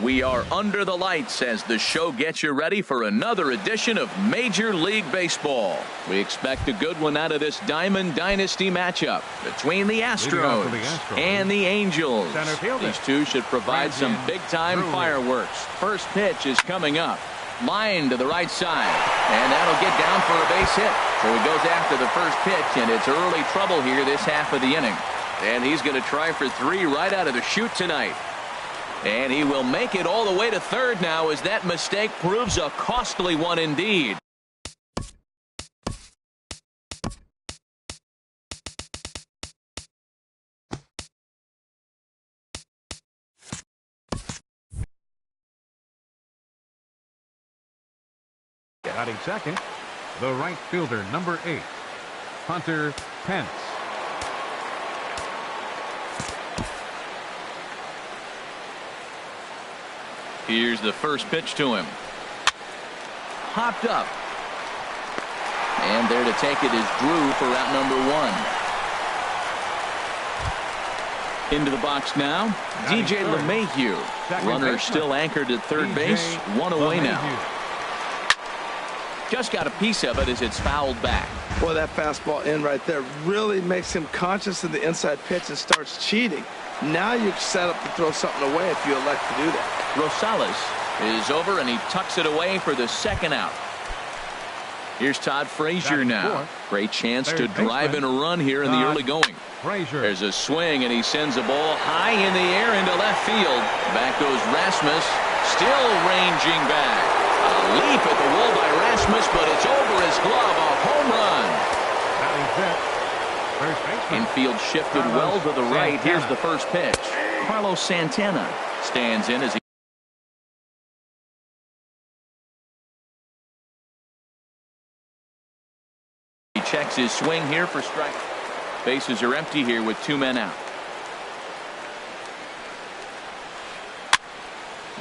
We are under the lights as the show gets you ready for another edition of Major League Baseball. We expect a good one out of this Diamond Dynasty matchup between the Astros and the Angels. These two should provide some big-time fireworks. First pitch is coming up. Line to the right side, and that'll get down for a base hit. So he goes after the first pitch, and it's early trouble here this half of the inning. And he's going to try for 3 right out of the chute tonight. And he will make it all the way to third now as that mistake proves a costly one indeed. Batting second, the right fielder, number 8, Hunter Pence. Here's the first pitch to him. Hopped up. And there to take it is Drew for out number 1. Into the box now, DJ LeMahieu. Runner still anchored at third base. 1 away now. Just got a piece of it as it's fouled back. Boy, that fastball in right there really makes him conscious of the inside pitch and starts cheating. Now you're set up to throw something away if you elect to do that. Rosales is over and he tucks it away for the second out. Here's Todd Frazier now. Great chance to drive in a run here in the early going. There's a swing and he sends a ball high in the air into left field. Back goes Rasmus, still ranging back. A leap at the wall by Rasmus, but it's over his glove. A home run. Infield shifted well to the right. Here's the first pitch. Carlos Santana stands in as he checks his swing here for strike. Bases are empty here with 2 men out.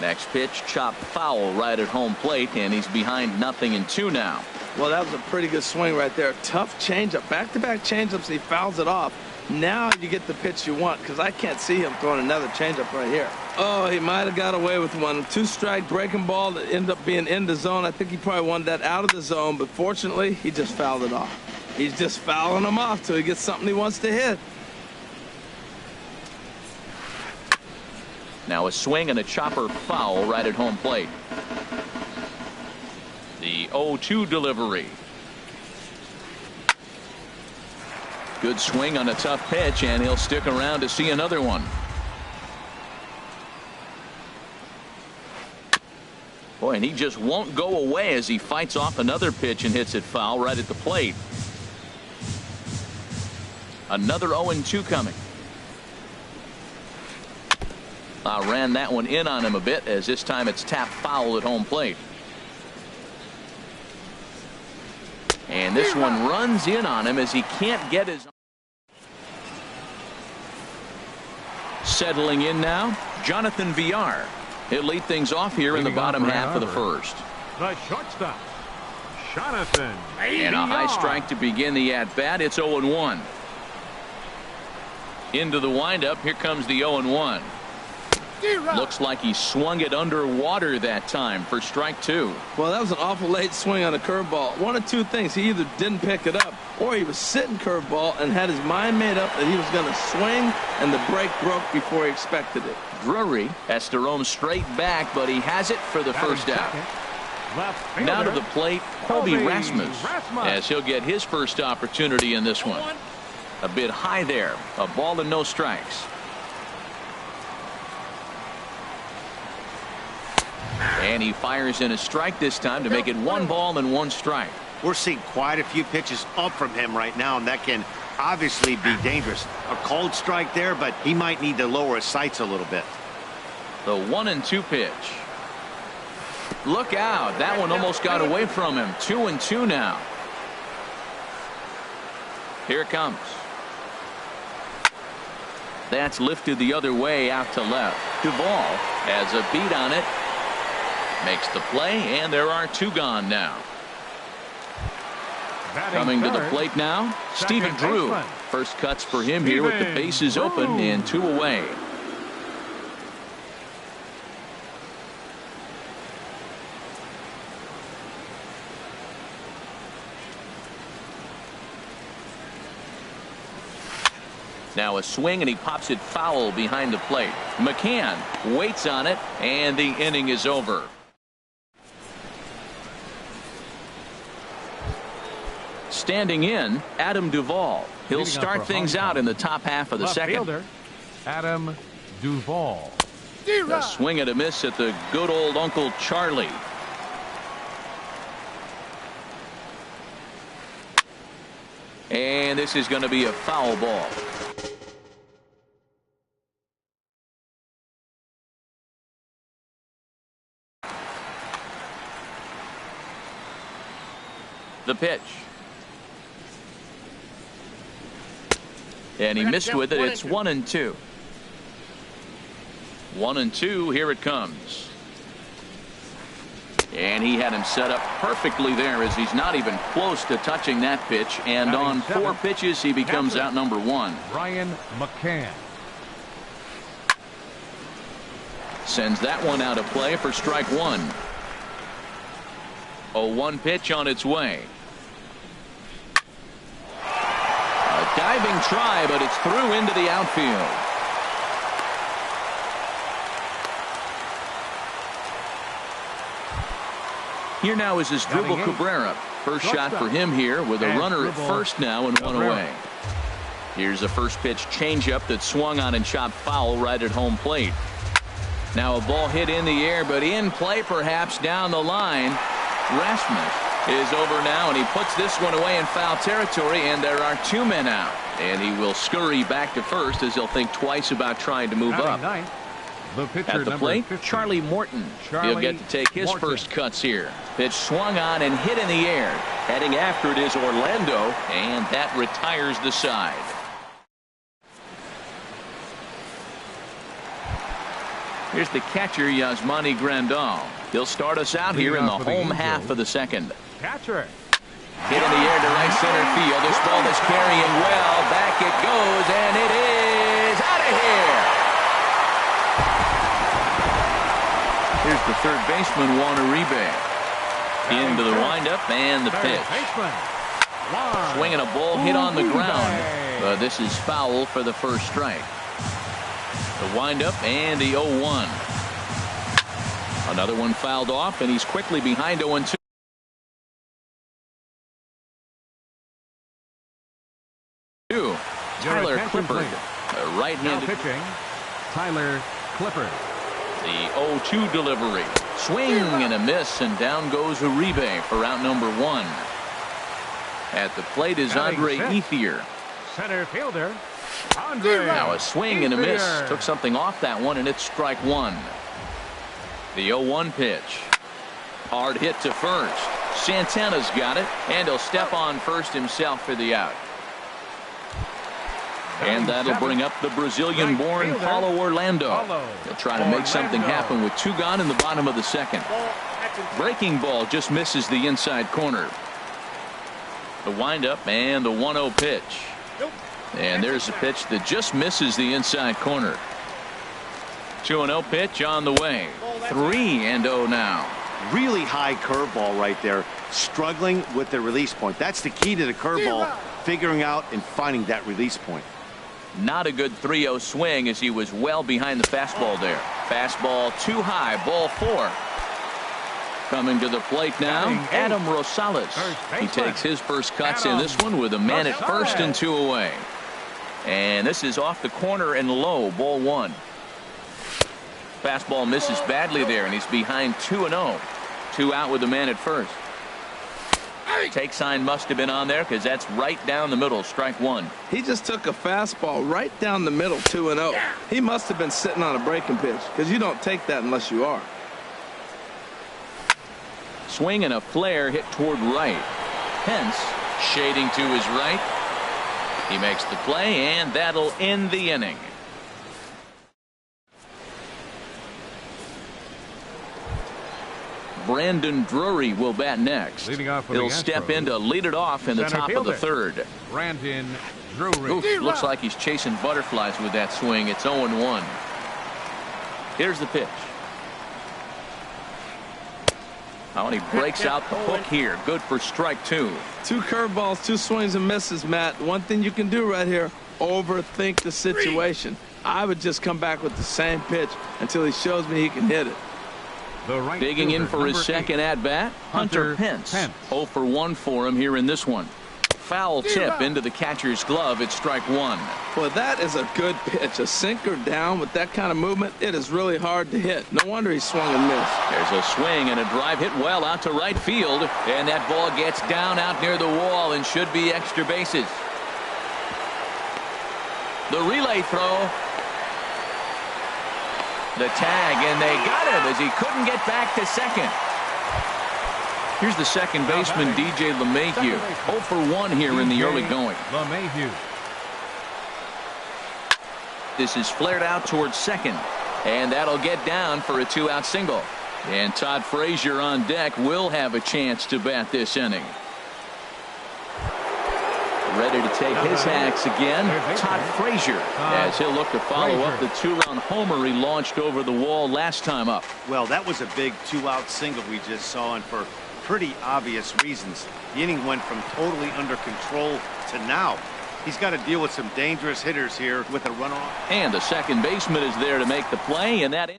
Next pitch, chopped foul right at home plate, and he's behind 0-2 now. Well, that was a pretty good swing right there. Tough changeup. Back-to-back changeups, he fouls it off. Now you get the pitch you want, because I can't see him throwing another changeup right here. Oh, he might have got away with one. 2-strike breaking ball that ended up being in the zone. I think he probably wanted that out of the zone, but fortunately, he just fouled it off. He's just fouling them off till he gets something he wants to hit. Now a swing and a chopper foul right at home plate. The 0-2 delivery. Good swing on a tough pitch, and he'll stick around to see another one. Boy, and he just won't go away as he fights off another pitch and hits it foul right at the plate. Another 0-2 coming. Ran that one in on him a bit, as this time it's tapped foul at home plate. And this one runs in on him as he can't get his. Settling in now, Jonathan Villar. He'll lead things off here in the bottom half of the first. The shortstop, Jonathan. And a high strike to begin the at-bat. It's 0-1. Into the windup. Here comes the 0-1. Looks like he swung it underwater that time for strike 2. Well, that was an awful late swing on a curveball. One of two things. He either didn't pick it up or he was sitting curveball and had his mind made up that he was going to swing, and the break broke before he expected it. Drury has to roam straight back, but he has it for the first out. Now to the plate, Colby Rasmus, as he'll get his first opportunity in this one. A bit high there. A ball and no strikes. And he fires in a strike this time to make it 1 ball and 1 strike. We're seeing quite a few pitches up from him right now, and that can obviously be dangerous. A cold strike there, but he might need to lower his sights a little bit. The 1-2 pitch. Look out. That one almost got away from him. 2-2 now. Here it comes. That's lifted the other way out to left. Duvall has a beat on it. Makes the play, and there are 2 gone now. Coming to the plate now, Stephen Drew. First cuts for him here with the bases open and 2 away. Now a swing, and he pops it foul behind the plate. McCann waits on it, and the inning is over. Standing in, Adam Duvall. He'll start things out in the top half of the second. Fielder, Adam Duvall. A swing and a miss at the good old Uncle Charlie. And this is going to be a foul ball. The pitch. And he missed with it. It's 1-2. 1-2. Here it comes. And he had him set up perfectly there, as he's not even close to touching that pitch. And on 4 pitches, he becomes out number 1. Ryan McCann sends that one out of play for strike 1. 0-1 pitch on its way. A diving try, but it's through into the outfield. Here now is Asdrubal Cabrera. First shot for him here, with a runner at first now and 1 away. Here's a first pitch changeup that swung on and chopped foul right at home plate. Now a ball hit in the air, but in play perhaps down the line. Rasmus is over now, and he puts this one away in foul territory, and there are 2 men out. And he will scurry back to first, as he'll think twice about trying to move up. At the plate, Charlie Morton. He'll get to take his first cuts here. Pitch swung on and hit in the air. Heading after it is Orlando, and that retires the side. Here's the catcher, Yasmani Grandal. He'll start us out here in the home half of the second. Catcher. Hit in the air to right center field. This ball is carrying well. Back it goes, and it is out of here. Here's the third baseman, Juan Uribe. Into the windup and the pitch. Swinging a ball hit on the ground. This is foul for the first strike. The windup and the 0-1. Another one fouled off, and he's quickly behind 0-2. Tyler Clippard, a right-handed pitching. Tyler Clippard. The 0-2 delivery. Swing and a miss, and down goes Uribe for out number 1. At the plate is Andre Ethier. Center fielder, Andre. Now a swing and a miss. Took something off that one, and it's strike 1. The 0-1 pitch. Hard hit to first. Santana's got it, and he'll step on first himself for the out. And that'll bring up the Brazilian-born Paulo Orlando. He'll try to make something happen with 2 gone in the bottom of the second. Breaking ball just misses the inside corner. The windup and the 1-0 pitch. And there's a pitch that just misses the inside corner. 2-0 pitch on the way. 3-0 now. Really high curveball right there. Struggling with the release point. That's the key to the curveball. Figuring out and finding that release point. Not a good 3-0 swing, as he was well behind the fastball there. Fastball too high. Ball 4. Coming to the plate now, Adam Rosales. He takes his first cuts in this one with a man at first and 2 away. And this is off the corner and low. Ball 1. Fastball misses badly there, and he's behind 2-0. 2 out with the man at first. Take sign must have been on there, because that's right down the middle. Strike 1. He just took a fastball right down the middle, 2-0. He must have been sitting on a breaking pitch, because you don't take that unless you are. Swing and a flare hit toward right. Pence shading to his right. He makes the play, and that'll end the inning. Brandon Drury will bat next. He'll step in to lead it off in the top of the third. Brandon Drury. Oof, looks like he's chasing butterflies with that swing. It's 0-1. Here's the pitch. Oh, and he breaks out the hook here. Good for strike two. Two curveballs, two swings and misses, Matt. One thing you can do right here, overthink the situation. I would just come back with the same pitch until he shows me he can hit it. Digging in for his second at-bat, Hunter Pence. 0 for 1 for him here in this one. Foul tip into the catcher's glove. It's strike one. Well, that is a good pitch. A sinker down with that kind of movement, it is really hard to hit. No wonder he swung and missed. There's a swing and a drive hit well out to right field. And that ball gets down out near the wall and should be extra bases. The relay throw. The tag, and they got him as he couldn't get back to second. Here's the second baseman, DJ LeMahieu. 0 for 1 here in the early going. LeMahieu. This is flared out towards second, and that'll get down for a 2-out single. And Todd Frazier on deck will have a chance to bat this inning. Ready to take his axe again, Todd Frazier, as he'll look to follow up the 2-run homer he launched over the wall last time up. Well, that was a big 2-out single we just saw, and for pretty obvious reasons. The inning went from totally under control to now. He's got to deal with some dangerous hitters here with a runoff. And the second baseman is there to make the play, and that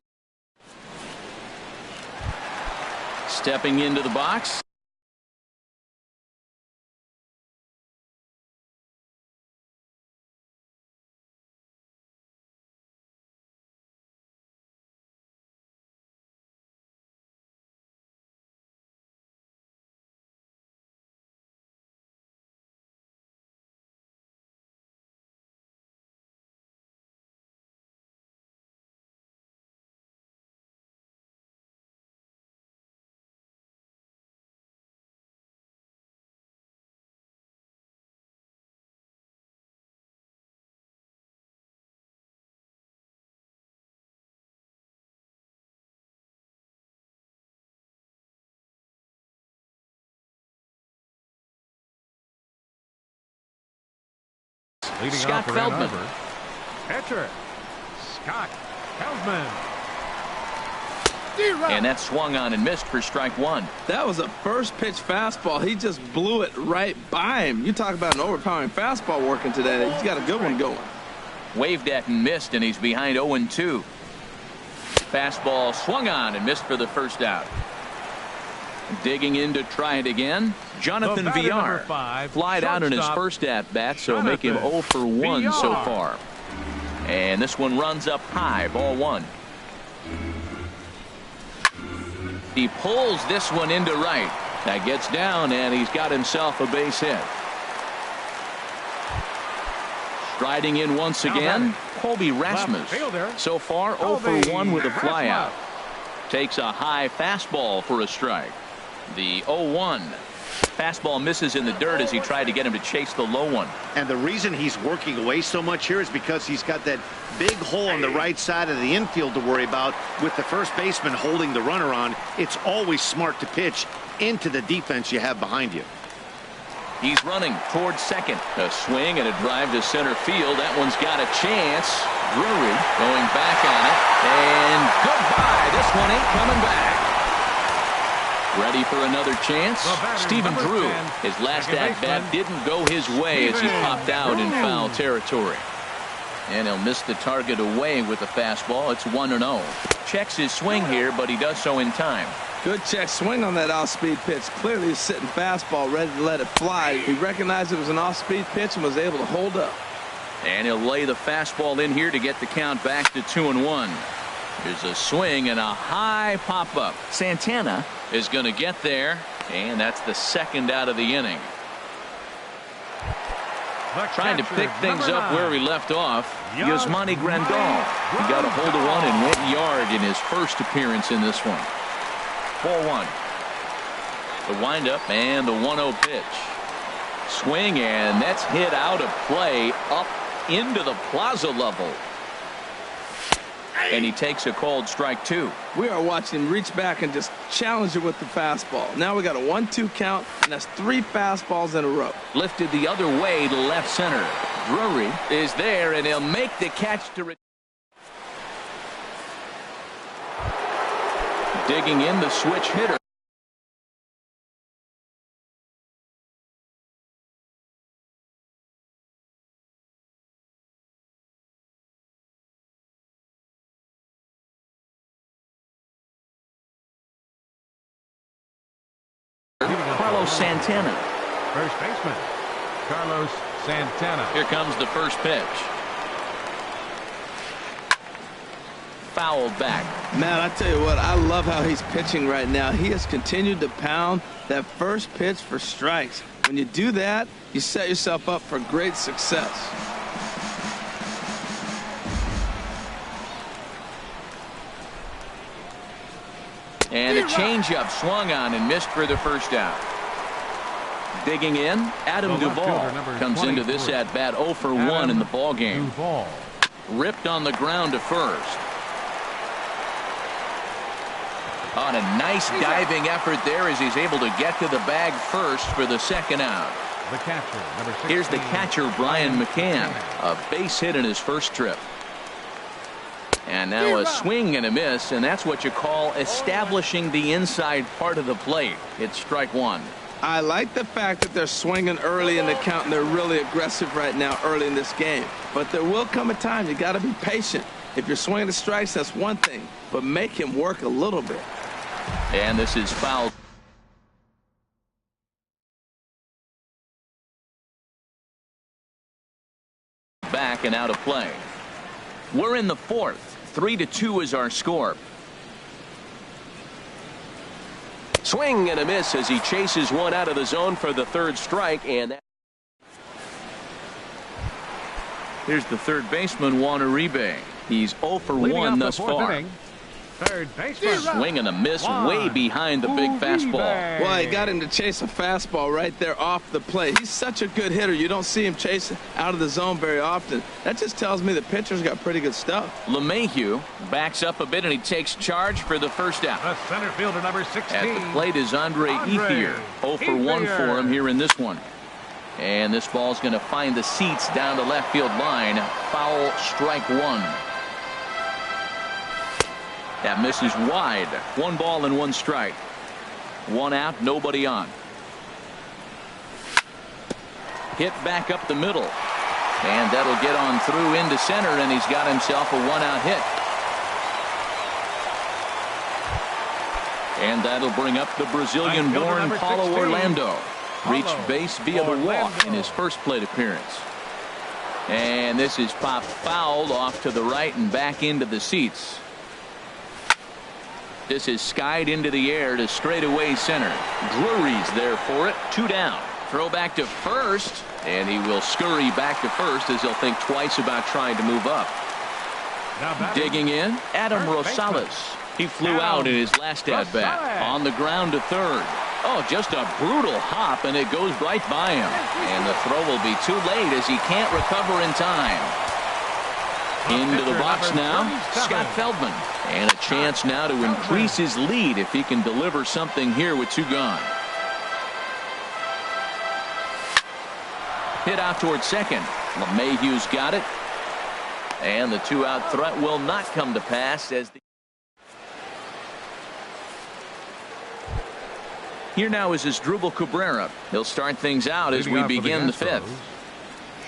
stepping into the box. Scott Feldman. Catcher, Scott Feldman. And that swung on and missed for strike one. That was a first pitch fastball. He just blew it right by him. You talk about an overpowering fastball working today. He's got a good one going. Waved at and missed, and he's behind 0-2. Fastball swung on and missed for the first out. Digging in to try it again, Jonathan Villar. Flied out in his first at-bat, so make him 0 for 1 so far. And this one runs up high, ball one. He pulls this one into right. That gets down, and he's got himself a base hit. Striding in once again, Colby Rasmus. So far, 0 for 1 with a flyout. Takes a high fastball for a strike. The 0-1. Fastball misses in the dirt as he tried to get him to chase the low one. And the reason he's working away so much here is because he's got that big hole on the right side of the infield to worry about with the first baseman holding the runner on. It's always smart to pitch into the defense you have behind you. He's running towards second. A swing and a drive to center field. That one's got a chance. Drury going back on it. And goodbye. This one ain't coming back. Ready for another chance. Stephen Drew. His last at-bat didn't go his way as he popped out in foul territory. And he'll miss the target away with the fastball. It's 1-0. Checks his swing here, but he does so in time. Good check swing on that off-speed pitch. Clearly he's sitting fastball ready to let it fly. He recognized it was an off-speed pitch and was able to hold up. And he'll lay the fastball in here to get the count back to 2-1. There's a swing and a high pop-up. Santana is going to get there, and that's the second out of the inning. Trying to pick things up where he left off. Yasmani Grandal. He got a hold of one and went yard in his first appearance in this one. 4-1. The windup and the 1-0 pitch. Swing, and that's hit out of play up into the plaza level. And he takes a called strike two. We are watching him reach back and just challenge it with the fastball. Now we got a 1-2 count, and that's 3 fastballs in a row. Lifted the other way to left center. Drury is there, and he'll make the catch to digging in the switch hitter. Carlos Santana. First baseman, Carlos Santana. Here comes the first pitch. Fouled back. Man, I tell you what, I love how he's pitching right now. He has continued to pound that first pitch for strikes. When you do that, you set yourself up for great success. And a changeup swung on and missed for the first out. Digging in, Adam Duvall comes into this at bat 0 for 1 in the ball game. Ripped on the ground to first. On a nice diving effort there as he's able to get to the bag first for the second out. The catcher, number 16. Here's the catcher, Brian McCann. A base hit in his first trip. And now a swing and a miss, and that's what you call establishing the inside part of the plate. It's strike one. I like the fact that they're swinging early in the count, and they're really aggressive right now early in this game. But there will come a time you got to be patient. If you're swinging the strikes, that's one thing, but make him work a little bit. And this is foul. Back and out of play. We're in the fourth. 3-2 is our score. Swing and a miss as he chases one out of the zone for the third strike. And here's the third baseman, Juan Uribe. He's 0 for 1 thus far. Inning. Third baseman. Swing and a miss way behind the big fastball. Well, he got him to chase a fastball right there off the plate. He's such a good hitter. You don't see him chase out of the zone very often. That just tells me the pitcher's got pretty good stuff. LeMahieu backs up a bit and he takes charge for the first out. The center fielder, number 16. At the plate is Andre Ethier. 0 for 1 for him here in this one. And this ball's going to find the seats down the left field line. Foul, strike one. That misses wide. 1 ball and 1 strike. 1 out, nobody on. Hit back up the middle. And that'll get on through into center, and he's got himself a 1-out hit. And that'll bring up the Brazilian-born Paulo Orlando. Reached base via the walk in his first plate appearance. And this is popped foul off to the right and back into the seats. This is skied into the air to straightaway center. Drury's there for it. 2 down. Throw back to first, and he will scurry back to first as he'll think twice about trying to move up. Digging in, Adam Rosales. He flew out in his last at bat. On the ground to third. Oh, just a brutal hop, and it goes right by him. And the throw will be too late as he can't recover in time. Into the box now, Scott Feldman. And a chance now to increase his lead if he can deliver something here with 2 gone. Hit out towards second. LeMahieu's got it. And the 2-out threat will not come to pass as the Here now is Asdrubal Cabrera. He'll start things out as we begin the 5th.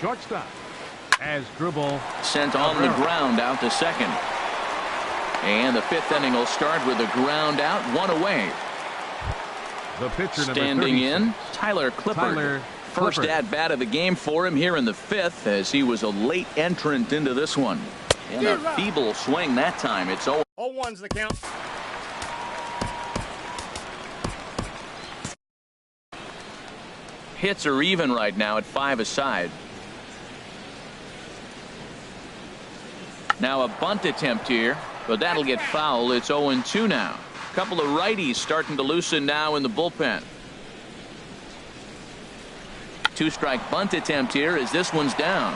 Shortstop. Asdrubal sent on the ground out to second. And the 5th inning will start with a ground out, 1 away. The pitcher standing in, Tyler Clippard. First at bat of the game for him here in the 5th as he was a late entrant into this one. And a feeble swing that time. It's 0-1's the count. Hits are even right now at 5 aside. Now a bunt attempt here, but that'll get foul. It's 0-2 now. A couple of righties starting to loosen now in the bullpen. 2-strike bunt attempt here as this one's down.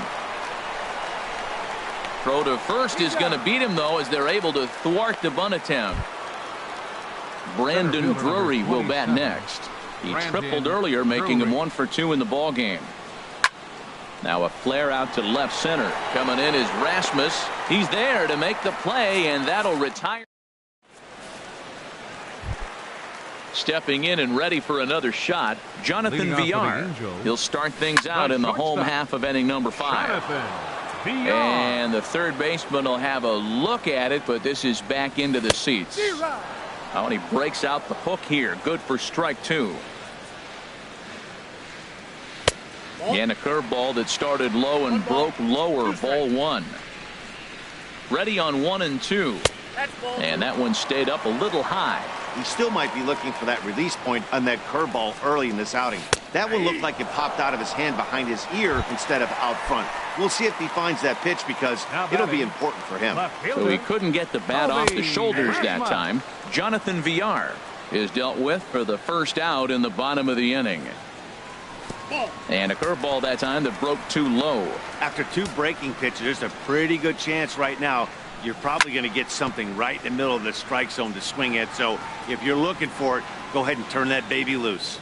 Throw to first is going to beat him, though, as they're able to thwart the bunt attempt. Brandon Drury will bat next. He tripled earlier, making him 1 for 2 in the ball game. Now a flare out to left center. Coming in is Rasmus. He's there to make the play, and that'll retire. Stepping in and ready for another shot, Jonathan Villar. He'll start things out in the home half of inning number 5. And the third baseman will have a look at it, but this is back into the seats. Oh, and he breaks out the hook here. Good for strike 2. And a curveball that started low and broke lower, ball 1. Ready on 1 and 2. And that one stayed up a little high. He still might be looking for that release point on that curveball early in this outing. That one looked like it popped out of his hand behind his ear instead of out front. We'll see if he finds that pitch because it'll be important for him. So he couldn't get the bat off the shoulders that time. Jonathan Villar is dealt with for the first out in the bottom of the inning. And a curveball that time that broke too low. After 2 breaking pitches, there's a pretty good chance right now you're probably going to get something right in the middle of the strike zone to swing at. So if you're looking for it, go ahead and turn that baby loose.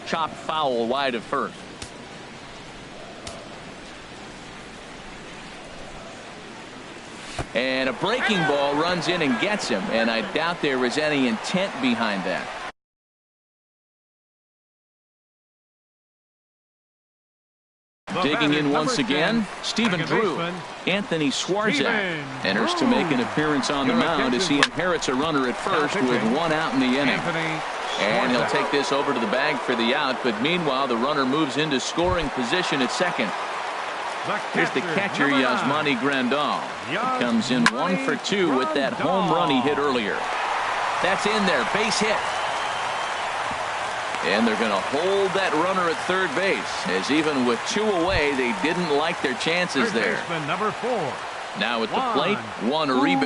Chop foul wide of first. And a breaking ball runs in and gets him, and I doubt there was any intent behind that. Digging in once again, Stephen Drew. Anthony Swarzak enters to make an appearance on the mound as he inherits a runner at first with 1 out in the inning. And he'll take this over to the bag for the out, but meanwhile the runner moves into scoring position at second. Here's the catcher, Yasmani Grandal. He comes in 1 for 2 with that home run he hit earlier. That's in there, base hit. And they're going to hold that runner at third base, as even with 2 away, they didn't like their chances there. Number 4. Now at the plate, Juan Uribe.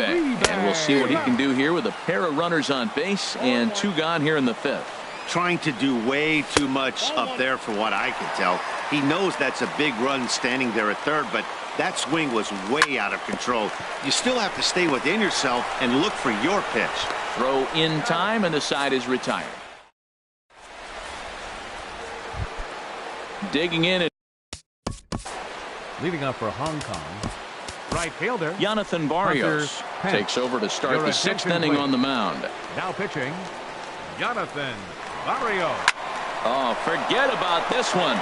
And we'll see what he can do here with a pair of runners on base and 2 gone here in the 5th. Trying to do way too much up there for what I can tell. He knows that's a big run standing there at third, but that swing was way out of control. You still have to stay within yourself and look for your pitch. Throw in time, and the side is retired. Digging in. Leading up for Hong Kong, right fielder Jonathan Barrios takes over to start the 6th inning on the mound. Now pitching, Jonathan Barrios. Oh, forget about this one.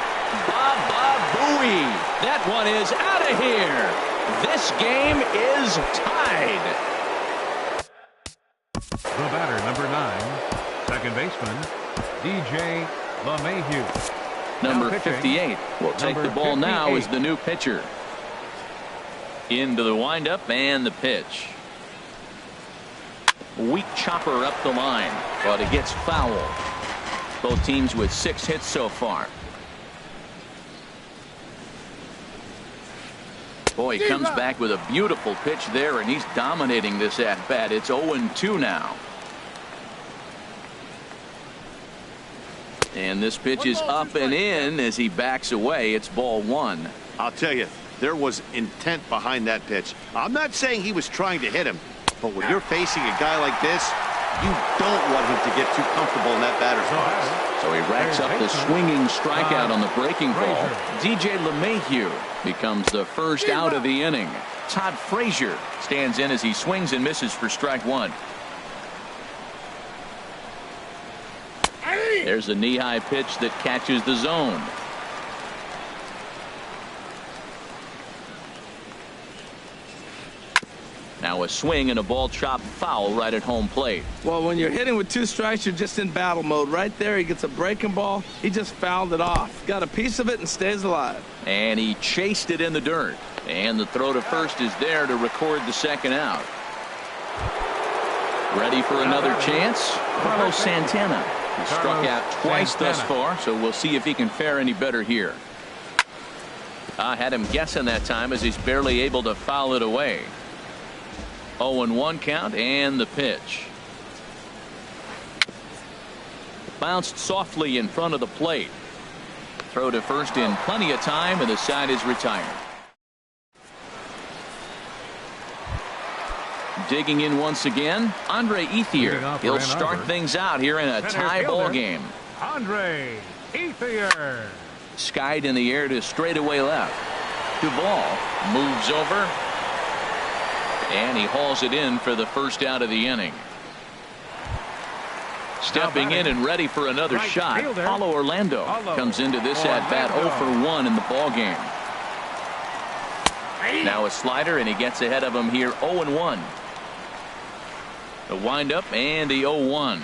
Baba Booey. That one is out of here. This game is tied. The batter, number 9, second baseman, DJ LeMahieu. Number 58 will take the ball now as the new pitcher. Into the windup and the pitch. Weak chopper up the line, but it gets foul. Both teams with 6 hits so far. Boy, he comes back with a beautiful pitch there, and he's dominating this at-bat. It's 0-2 now. And this pitch is up and in as he backs away. It's ball 1. I'll tell you, there was intent behind that pitch. I'm not saying he was trying to hit him, but when you're facing a guy like this, you don't want him to get too comfortable in that batter's box. So he racks up the swinging strikeout on the breaking ball. DJ LeMahieu becomes the first out of the inning. Todd Frazier stands in as he swings and misses for strike 1. There's a knee-high pitch that catches the zone. Now a swing and a ball chopped foul right at home plate. Well, when you're hitting with 2 strikes, you're just in battle mode. Right there, he gets a breaking ball. He just fouled it off. Got a piece of it and stays alive. And he chased it in the dirt. And the throw to first is there to record the 2nd out. Ready for another chance? Carlos Santana. He struck out twice thus far, so we'll see if he can fare any better here. I had him guessing that time as he's barely able to foul it away. 0-1 count and the pitch. Bounced softly in front of the plate. Throw to first in plenty of time, and the side is retired. Digging in once again, Andre Ethier. He'll start things out here in a tie ball game. Andre Ethier. Skied in the air to straightaway left. Duvall moves over. And he hauls it in for the first out of the inning. Stepping in and ready for another shot, Paulo Orlando comes into this at-bat 0 for 1 in the ball game. Now a slider, and he gets ahead of him here 0-1. The windup and the 0-1.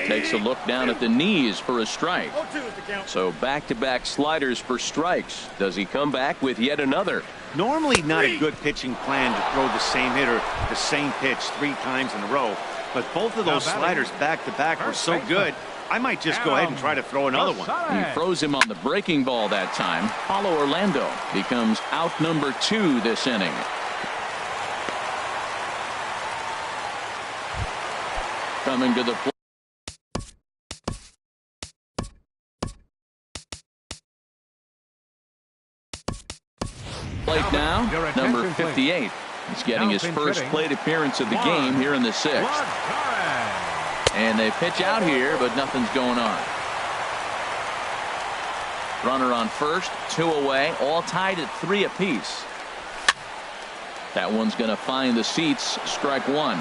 Takes a look down at the knees for a strike. So back-to-back sliders for strikes. Does he come back with yet another? Normally not a good pitching plan to throw the same hitter the same pitch 3 times in a row. But both of those sliders back-to-back were so good, I might just go ahead and try to throw another one. He throws him on the breaking ball that time. Paulo Orlando becomes out number 2 this inning. Coming to the plate. Plate now, number 58. He's getting his first plate appearance of the game here in the 6th. And they pitch out here, but nothing's going on. Runner on first, 2 away, all tied at 3 apiece. That one's going to find the seats, strike 1.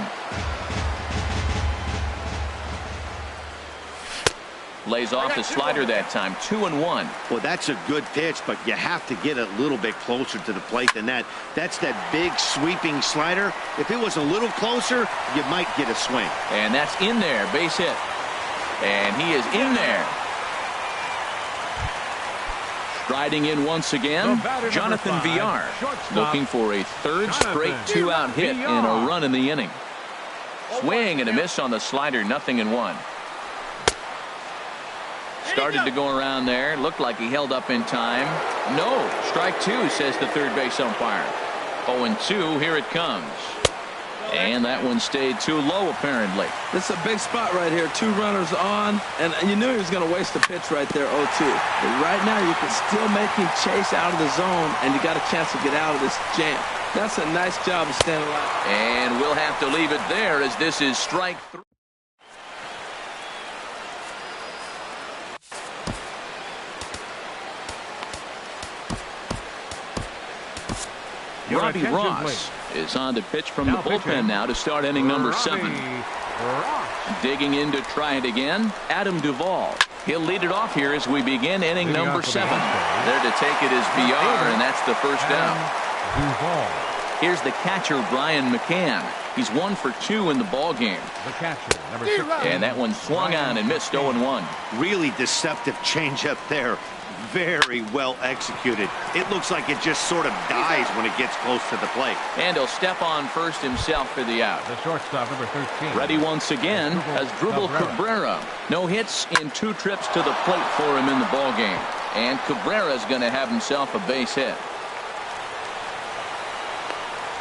Lays off the slider that time, 2-1. Well, that's a good pitch, but you have to get a little bit closer to the plate than that. That's that big sweeping slider. If it was a little closer, you might get a swing. And that's in there, base hit. And he is in there. Striding in once again, Jonathan Villar, looking for a 3rd straight 2-out hit and a run in the inning. Swing and a miss on the slider, 0-1. Started to go around there. Looked like he held up in time. No. Strike 2, says the third base umpire. 0-2. Here it comes. And that one stayed too low, apparently. This is a big spot right here. 2 runners on. And you knew he was going to waste a pitch right there, 0-2. But right now, you can still make him chase out of the zone, and you got a chance to get out of this jam. That's a nice job of staying alive. And we'll have to leave it there as this is strike 3. Robbie Ross is on to pitch from the bullpen now to start inning number 7. Digging in to try it again, Adam Duvall. He'll lead it off here as we begin inning number 7. There to take it is Villar, and that's the first down. Here's the catcher, Brian McCann. He's 1 for 2 in the ball game. The catcher, number 6. And that one swung on and missed, 0-1. Really deceptive changeup there. Very well executed. It looks like it just sort of dies when it gets close to the plate. And he'll step on first himself for the out. The shortstop, number 13. Ready once again as Drupal Cabrera. No hits in 2 trips to the plate for him in the ball game. And Cabrera's going to have himself a base hit.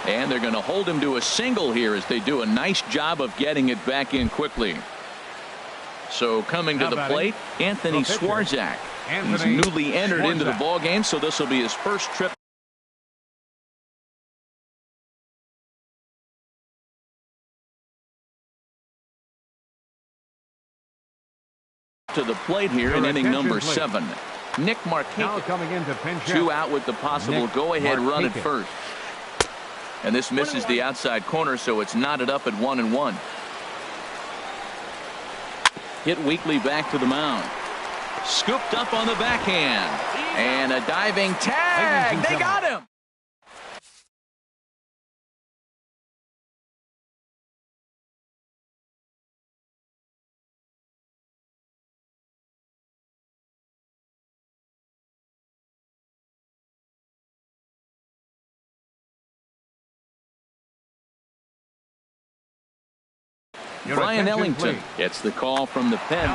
And they're going to hold him to a single here as they do a nice job of getting it back in quickly. So coming to the plate, Anthony Swarzak. He's newly entered into the ball game, so this will be his first trip to the plate here in inning number 7. Nick Markakis, 2 out with the possible go-ahead run at first. And this misses the outside corner, so it's knotted up at 1-1. Hit weakly back to the mound. Scooped up on the backhand. And a diving tag. They got him. Brian Ellington gets the call from the pen.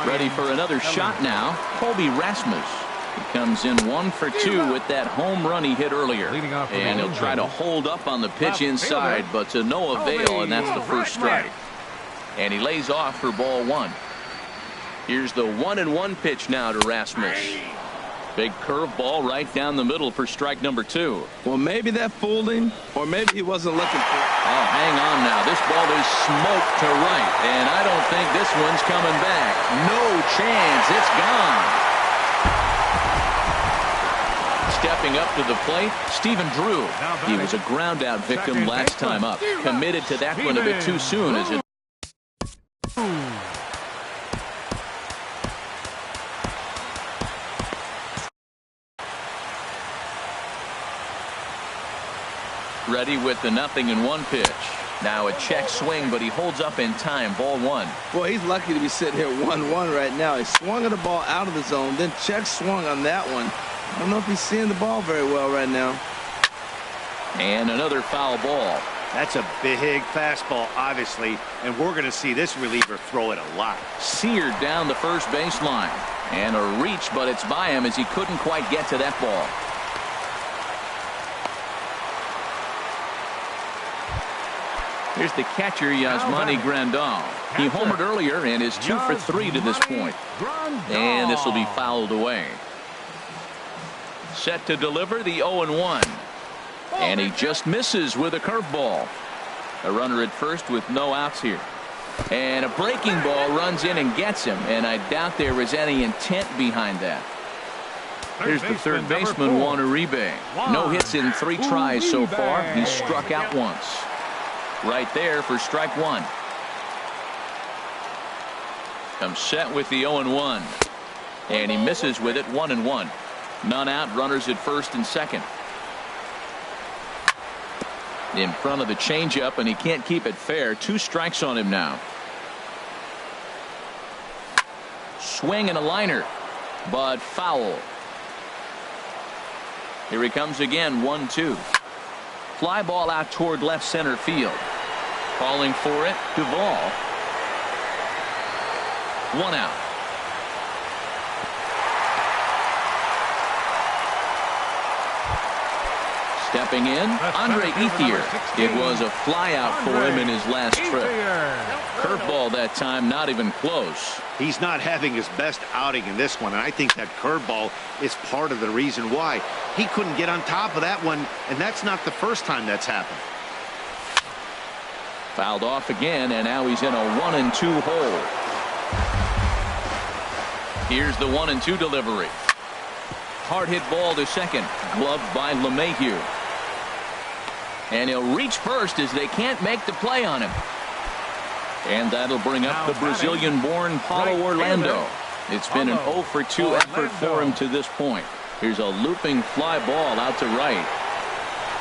Ready for another shot now. Colby Rasmus. He comes in 1 for 2 with that home run he hit earlier. And he'll try to hold up on the pitch inside, but to no avail, and that's the first strike. And he lays off for ball 1. Here's the 1-1 pitch now to Rasmus. Big curveball right down the middle for strike number 2. Well, maybe that fooled him, or maybe he wasn't looking for it. Oh, hang on now. This ball is smoked to right, and I don't think this one's coming back. No chance. It's gone. Stepping up to the plate, Stephen Drew. He was a ground out victim last time up. Committed to that one a bit too soon as it. Ready with the 0-1 pitch. Now a check swing, but he holds up in time. Ball one. Boy, he's lucky to be sitting here 1-1 right now. He swung at the ball out of the zone, then check swung on that one. I don't know if he's seeing the ball very well right now. And another foul ball. That's a big fastball, obviously, and we're going to see this reliever throw it a lot. Seared down the first baseline. And a reach, but it's by him as he couldn't quite get to that ball. Here's the catcher, Yasmani Grandal. He homered earlier and is 2 for 3 to this point. And this will be fouled away. Set to deliver the 0-1. And he just misses with a curveball. A runner at first with no outs here. And a breaking ball runs in and gets him. And I doubt there is any intent behind that. Here's the third baseman, Juan Uribe. No hits in 3 tries so far. He's struck out once. Right there for strike one. Comes set with the 0-1. And he misses with it. 1-1. None out. Runners at first and second. In front of the changeup, and he can't keep it fair. 2 strikes on him now. Swing and a liner, but foul. Here he comes again. 1-2. Fly ball out toward left center field. Calling for it, Duvall. 1 out. Stepping in, Andre Ethier. It was a fly out for him in his last trip. Curveball that time, not even close. He's not having his best outing in this one, and I think that curveball is part of the reason why. He couldn't get on top of that one, and that's not the first time that's happened. Fouled off again, and now he's in a 1-2 hole. Here's the 1-2 delivery. Hard hit ball to second, gloved by LeMahieu. And he'll reach first as they can't make the play on him. And that'll bring up the Brazilian-born Paulo Orlando. It's been an 0 for 2 effort for him to this point. Here's a looping fly ball out to right.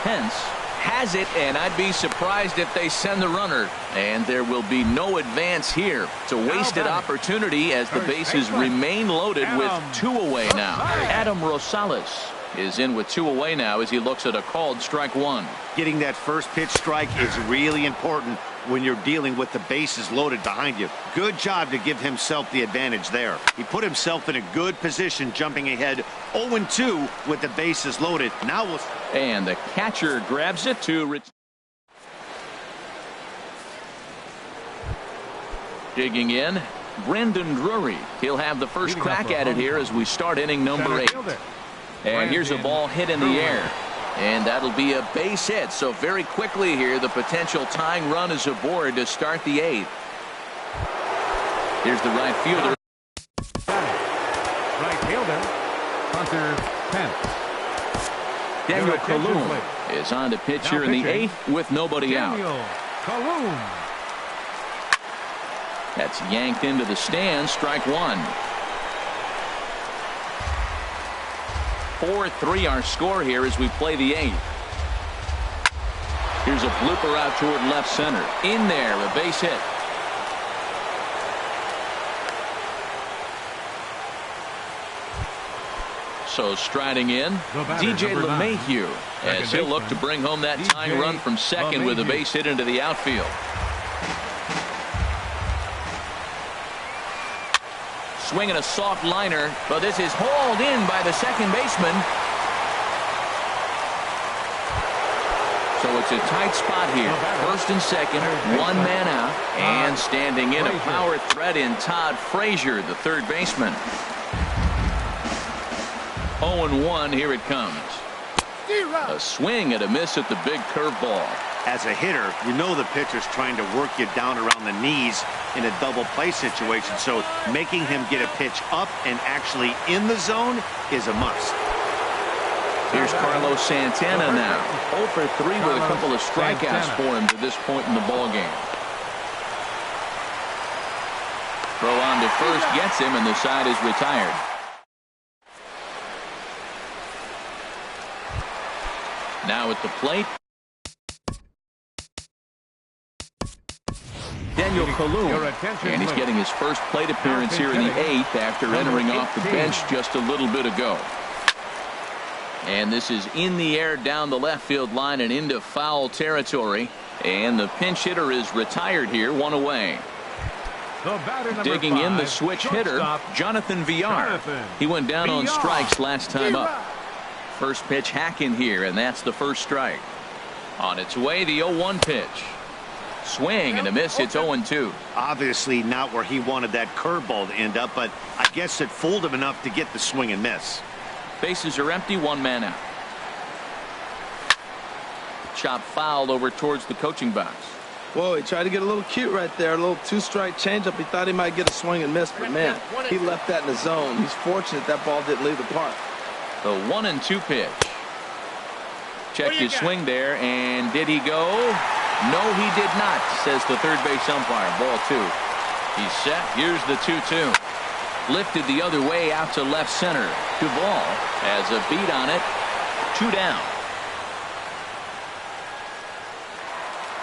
Pence has it, and I'd be surprised if they send the runner. And there will be no advance here. It's a wasted opportunity as the bases remain loaded with 2 away now. Adam Rosales is in with 2 away now as he looks at a called strike 1. Getting that first pitch strike is really important when you're dealing with the bases loaded behind you. Good job to give himself the advantage there. He put himself in a good position jumping ahead 0-2 with the bases loaded. Now we'll... And the catcher grabs it to... Digging in, Brendan Drury. He'll have the first crack at it here as we start inning number 8. And here's a ball hit in the air. And that'll be a base hit. So very quickly here, the potential tying run is aboard to start the 8th. Here's the right fielder. Right fielder, Hunter Pence. Daniel Colum is on to pitch here in the 8th with nobody out. Colum. That's yanked into the stands. Strike 1. 4-3 our score here as we play the 8th. Here's a blooper out toward left center. In there, a base hit. So striding in, DJ LeMahieu as he'll look to bring home that tying run from second with a base hit into the outfield. Swinging a soft liner, but this is hauled in by the second baseman. So it's a tight spot here. First and second, 1 man out, and standing in a power threat in Todd Frazier, the third baseman. 0-1, here it comes. A swing and a miss at the big curveball. As a hitter, you know the pitcher's trying to work you down around the knees in a double play situation, so making him get a pitch up and actually in the zone is a must. Here's Carlos Santana now. 0 for 3 with a couple of strikeouts for him to this point in the ballgame. Throw on to first gets him, and the side is retired. Now at the plate, Daniel Kalum. And he's getting his first plate appearance here in the 8th after entering off the bench just a little bit ago. And this is in the air down the left field line and into foul territory. And the pinch hitter is retired here, one away. Digging in, the switch hitter, Jonathan Villar. He went down on strikes last time up. First pitch hacking here, and that's the first strike. On its way, the 0-1 pitch. Swing and a miss. It's 0-2. Obviously not where he wanted that curveball to end up, but I guess it fooled him enough to get the swing and miss. Bases are empty, one man out. Chop foul over towards the coaching box. Whoa, he tried to get a little cute right there. A little two-strike changeup. He thought he might get a swing and miss, but man, he left that in the zone. He's fortunate that ball didn't leave the park. The 1-2 pitch. Checked his swing there, and did he go? No, he did not, says the third base umpire. Ball 2. He's set. Here's the 2-2. Lifted the other way out to left center. Duvall has a beat on it. 2 down.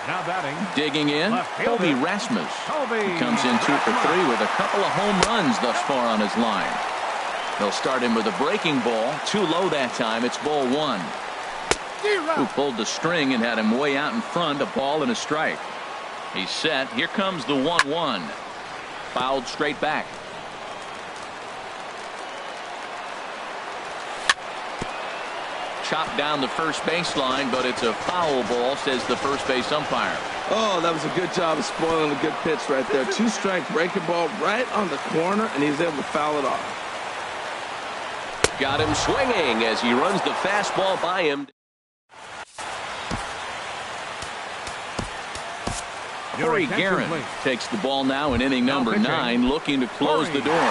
Now batting. Digging in, Toby Rasmus. He comes in 2 for 3 with a couple of home runs thus far on his line. They'll start him with a breaking ball. Too low that time. It's ball 1. Who pulled the string and had him way out in front. A ball and a strike. He's set. Here comes the 1-1. Fouled straight back. Chopped down the first baseline, but it's a foul ball, says the first base umpire. Oh, that was a good job of spoiling a good pitch right there. 2-strike breaking ball right on the corner, and he was able to foul it off. Got him swinging as he runs the fastball by him. Corey Guerin takes the ball now in inning number 9, looking to close the door.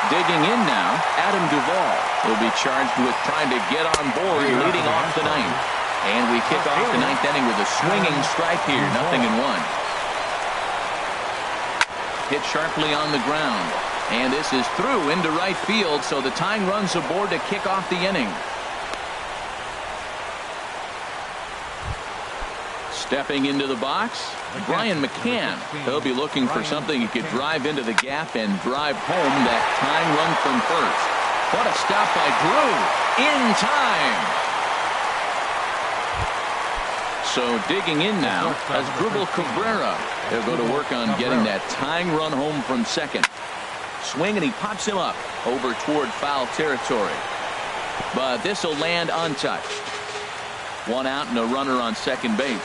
Digging in now, Adam Duvall will be charged with trying to get on board, leading off the 9th. And we kick off the 9th inning with a swinging strike here, 0-1. Hit sharply on the ground. And this is through into right field, so the tying run's aboard to kick off the inning. Stepping into the box, Brian McCann. He'll be looking for something he could drive into the gap and drive home that tying run from first. What a stop by Drew. In time. So digging in now as Dribble Cabrera. He'll go to work on getting that tying run home from second. Swing, and he pops him up over toward foul territory. But this will land untouched. 1 out and a runner on second base.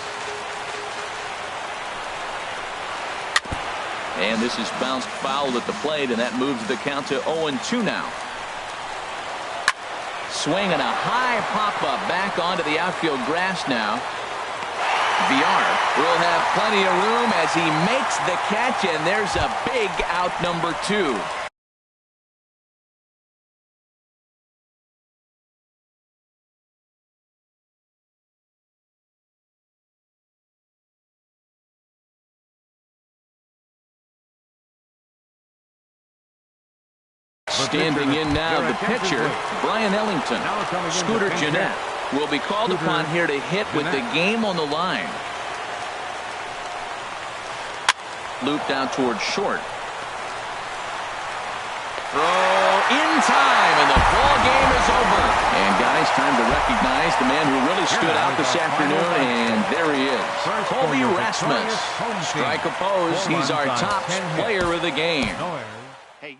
And this is bounced foul at the plate, and that moves the count to 0-2 now. Swing and a high pop-up back onto the outfield grass now. Villar will have plenty of room as he makes the catch, and there's a big out, number 2. Standing in now, the pitcher, Brian Ellington. Scooter Gennett will be called upon here to hit with the game on the line. Looped out towards short. Throw in time, and the ball game is over. And guys, time to recognize the man who really stood out this afternoon, and there he is, Toby Rasmus. Strike opposed. He's our top player of the game. Hey,